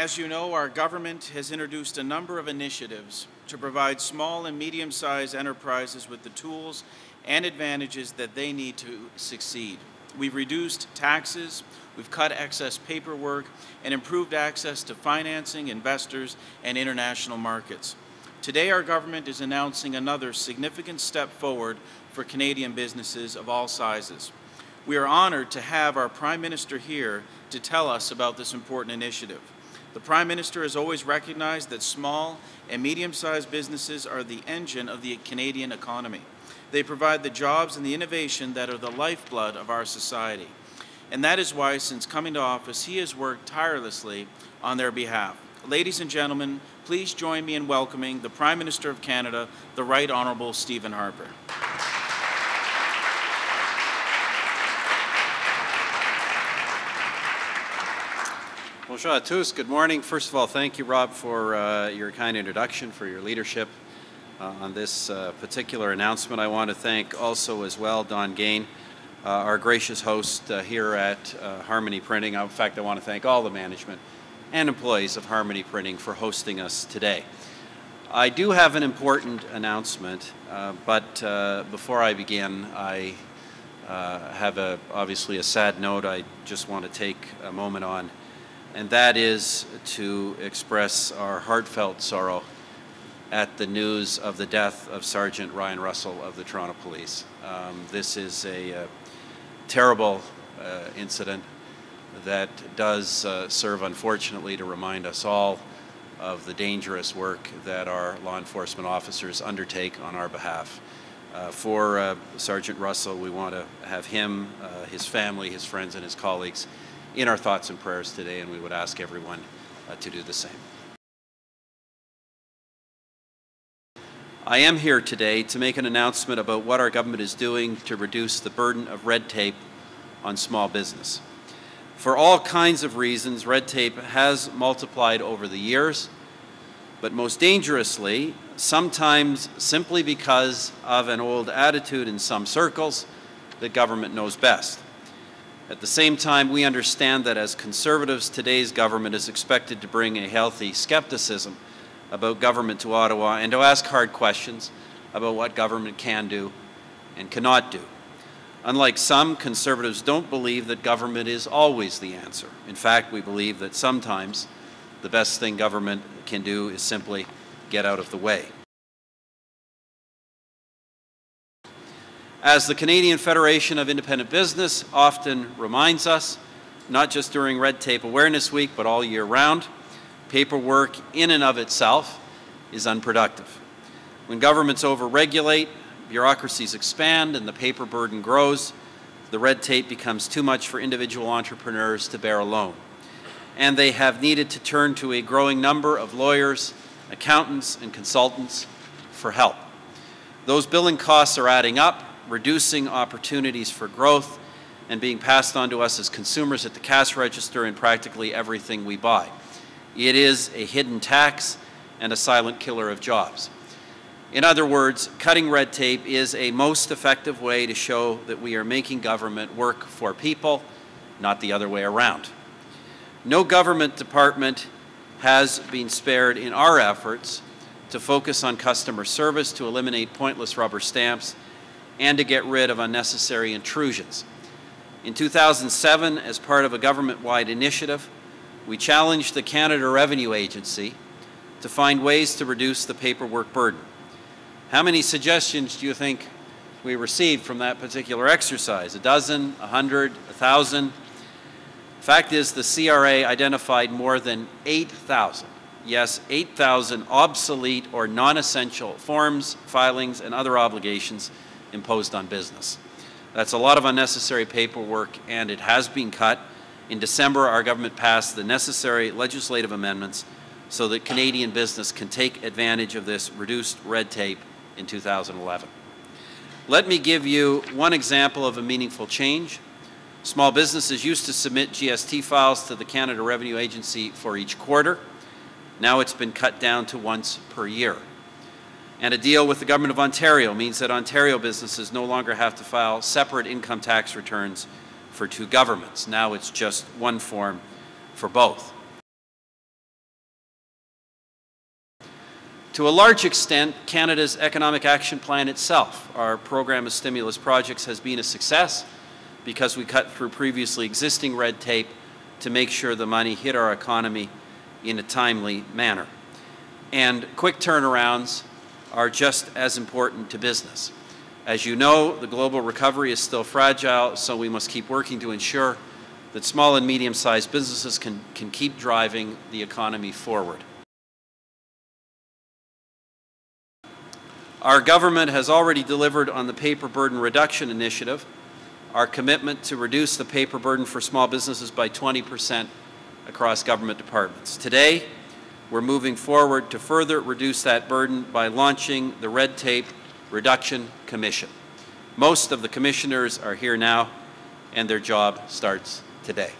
As you know, our government has introduced a number of initiatives to provide small and medium-sized enterprises with the tools and advantages that they need to succeed. We've reduced taxes, we've cut excess paperwork, and improved access to financing, investors, and international markets. Today, our government is announcing another significant step forward for Canadian businesses of all sizes. We are honored to have our Prime Minister here to tell us about this important initiative. The Prime Minister has always recognized that small and medium-sized businesses are the engine of the Canadian economy. They provide the jobs and the innovation that are the lifeblood of our society. And that is why, since coming to office, he has worked tirelessly on their behalf. Ladies and gentlemen, please join me in welcoming the Prime Minister of Canada, the Right Honourable Stephen Harper. Bonjour à tous. Good morning. First of all, thank you, Rob, for your kind introduction, for your leadership on this particular announcement. I want to thank also as well Don Gain, our gracious host here at Harmony Printing. In fact, I want to thank all the management and employees of Harmony Printing for hosting us today. I do have an important announcement, but before I begin, I have obviously a sad note I just want to take a moment on, and that is to express our heartfelt sorrow at the news of the death of Sergeant Ryan Russell of the Toronto Police. This is a terrible incident that does serve, unfortunately, to remind us all of the dangerous work that our law enforcement officers undertake on our behalf. For Sergeant Russell, we want to have him, his family, his friends, and his colleagues in our thoughts and prayers today, and we would ask everyone to do the same. I am here today to make an announcement about what our government is doing to reduce the burden of red tape on small business. For all kinds of reasons, red tape has multiplied over the years, but most dangerously, sometimes simply because of an old attitude in some circles that government knows best. At the same time, we understand that as Conservatives, today's government is expected to bring a healthy skepticism about government to Ottawa and to ask hard questions about what government can do and cannot do. Unlike some, Conservatives don't believe that government is always the answer. In fact, we believe that sometimes the best thing government can do is simply get out of the way. As the Canadian Federation of Independent Business often reminds us, not just during Red Tape Awareness Week, but all year round, paperwork in and of itself is unproductive. When governments overregulate, bureaucracies expand, and the paper burden grows, the red tape becomes too much for individual entrepreneurs to bear alone. And they have needed to turn to a growing number of lawyers, accountants, and consultants for help. Those billing costs are adding up, reducing opportunities for growth, and being passed on to us as consumers at the cash register in practically everything we buy. It is a hidden tax and a silent killer of jobs. In other words, cutting red tape is a most effective way to show that we are making government work for people, not the other way around. No government department has been spared in our efforts to focus on customer service, to eliminate pointless rubber stamps, and to get rid of unnecessary intrusions. In 2007, as part of a government-wide initiative, we challenged the Canada Revenue Agency to find ways to reduce the paperwork burden. How many suggestions do you think we received from that particular exercise? A dozen, 100, 1,000? Fact is, the CRA identified more than 8,000. Yes, 8,000 obsolete or non-essential forms, filings, and other obligations imposed on business. That's a lot of unnecessary paperwork, and it has been cut. In December, our government passed the necessary legislative amendments so that Canadian business can take advantage of this reduced red tape in 2011. Let me give you one example of a meaningful change. Small businesses used to submit GST files to the Canada Revenue Agency for each quarter. Now it's been cut down to once per year. And a deal with the Government of Ontario means that Ontario businesses no longer have to file separate income tax returns for two governments. Now it's just one form for both. To a large extent, Canada's Economic Action Plan itself, our program of stimulus projects, has been a success because we cut through previously existing red tape to make sure the money hit our economy in a timely manner. And quick turnarounds are just as important to business. As you know, the global recovery is still fragile, so we must keep working to ensure that small and medium-sized businesses can keep driving the economy forward. Our government has already delivered on the paper burden reduction initiative, our commitment to reduce the paper burden for small businesses by 20% across government departments. Today, we're moving forward to further reduce that burden by launching the Red Tape Reduction Commission. Most of the commissioners are here now, and their job starts today.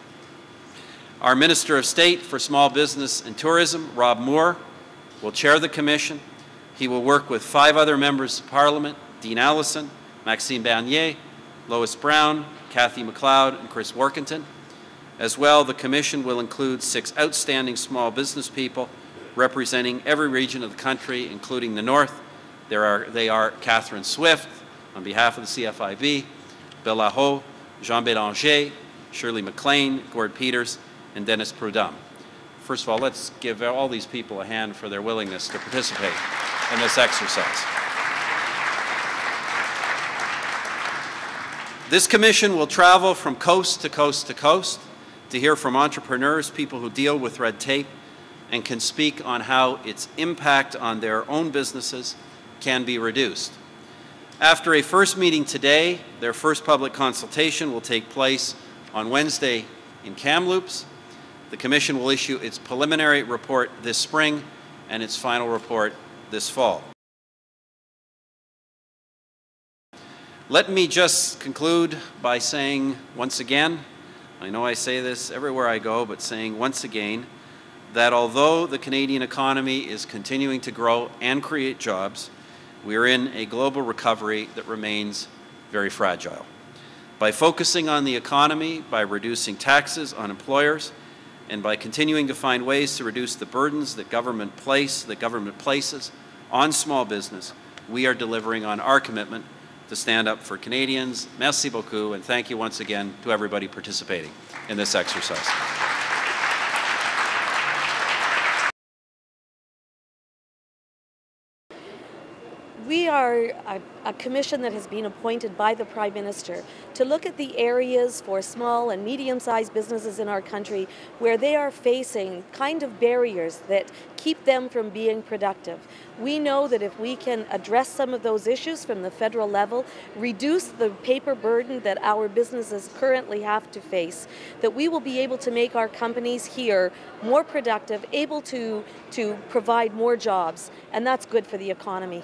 Our Minister of State for Small Business and Tourism, Rob Moore, will chair the commission. He will work with 5 other members of Parliament, Dean Allison, Maxime Bernier, Lois Brown, Kathy McLeod, and Chris Workington. As well, the commission will include 6 outstanding small business people representing every region of the country, including the North. They are Catherine Swift, on behalf of the CFIB, Bill Aho, Jean Bélanger, Shirley McLean, Gord Peters, and Dennis Prudhomme. First of all, let's give all these people a hand for their willingness to participate in this exercise. This commission will travel from coast to coast to coast to hear from entrepreneurs, people who deal with red tape, and can speak on how its impact on their own businesses can be reduced. After a first meeting today, their first public consultation will take place on Wednesday in Kamloops. The Commission will issue its preliminary report this spring and its final report this fall. Let me just conclude by saying once again, I know I say this everywhere I go, but saying once again, that although the Canadian economy is continuing to grow and create jobs, we are in a global recovery that remains very fragile. By focusing on the economy, by reducing taxes on employers, and by continuing to find ways to reduce the burdens that government places on small business, we are delivering on our commitment to stand up for Canadians. Merci beaucoup, and thank you once again to everybody participating in this exercise. We are a commission that has been appointed by the Prime Minister to look at the areas for small and medium-sized businesses in our country where they are facing kind of barriers that keep them from being productive. We know that if we can address some of those issues from the federal level, reduce the paper burden that our businesses currently have to face, that we will be able to make our companies here more productive, able to provide more jobs, and that's good for the economy.